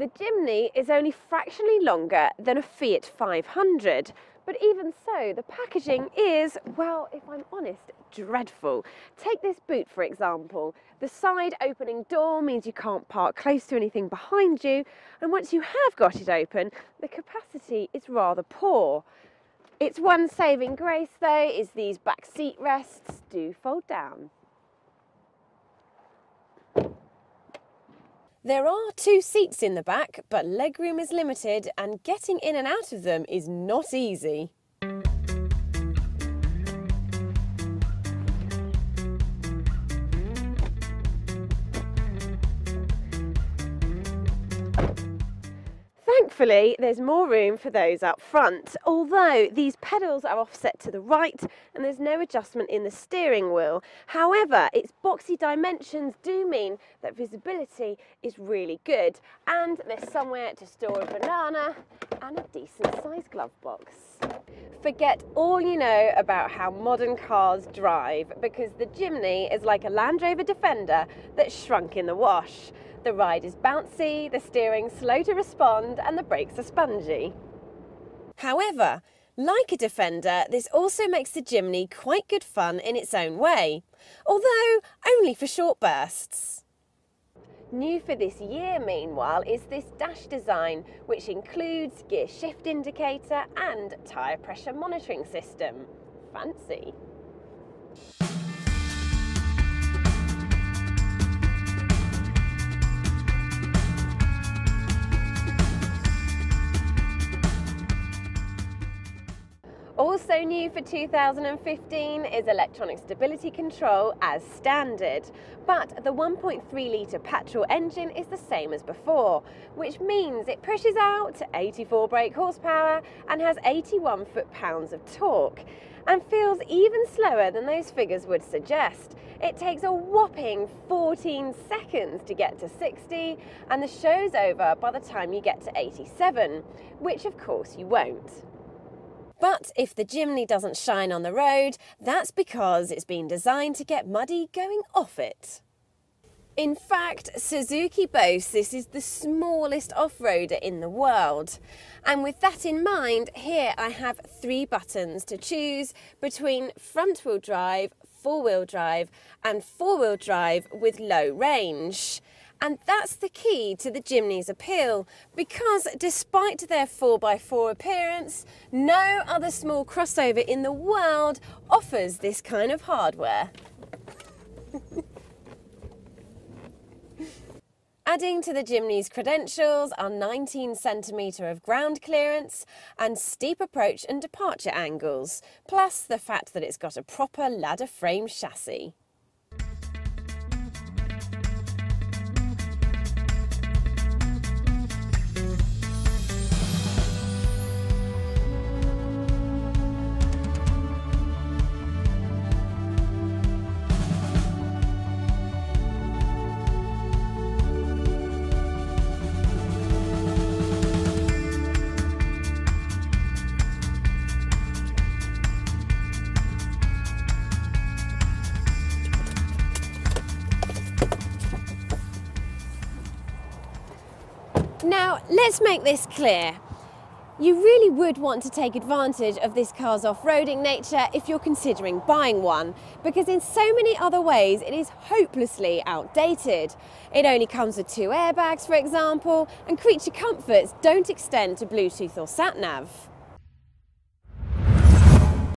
The Jimny is only fractionally longer than a Fiat 500, but even so, the packaging is, well, if I'm honest, dreadful. Take this boot, for example. The side opening door means you can't park close to anything behind you, and once you have got it open, the capacity is rather poor. Its one saving grace, though, is these back seat rests do fold down. There are 2 seats in the back, but legroom is limited and getting in and out of them is not easy. Thankfully, there's more room for those up front, although these pedals are offset to the right and there's no adjustment in the steering wheel. However, its boxy dimensions do mean that visibility is really good, and there's somewhere to store a banana and a decent sized glove box. Forget all you know about how modern cars drive, because the Jimny is like a Land Rover Defender that's shrunk in the wash. The ride is bouncy, the steering's slow to respond, and the brakes are spongy. However, like a Defender, this also makes the Jimny quite good fun in its own way, although only for short bursts. New for this year, meanwhile, is this dash design, which includes gear shift indicator and tyre pressure monitoring system. Fancy. Also new for 2015 is electronic stability control as standard, but the 1.3 litre petrol engine is the same as before, which means it pushes out 84 brake horsepower and has 81 foot-pounds of torque, and feels even slower than those figures would suggest. It takes a whopping 14 seconds to get to 60, and the show's over by the time you get to 87, which of course you won't. But if the Jimny doesn't shine on the road, that's because it's been designed to get muddy going off it. In fact, Suzuki boasts this is the smallest off-roader in the world. And with that in mind, here I have 3 buttons to choose between front-wheel drive, four-wheel drive and four-wheel drive with low range. And that's the key to the Jimny's appeal, because despite their 4x4 appearance, no other small crossover in the world offers this kind of hardware. Adding to the Jimny's credentials are 19 cm of ground clearance and steep approach and departure angles, plus the fact that it's got a proper ladder frame chassis. Now, let's make this clear. You really would want to take advantage of this car's off-roading nature if you're considering buying one, because in so many other ways it is hopelessly outdated. It only comes with 2 airbags, for example, and creature comforts don't extend to Bluetooth or sat-nav.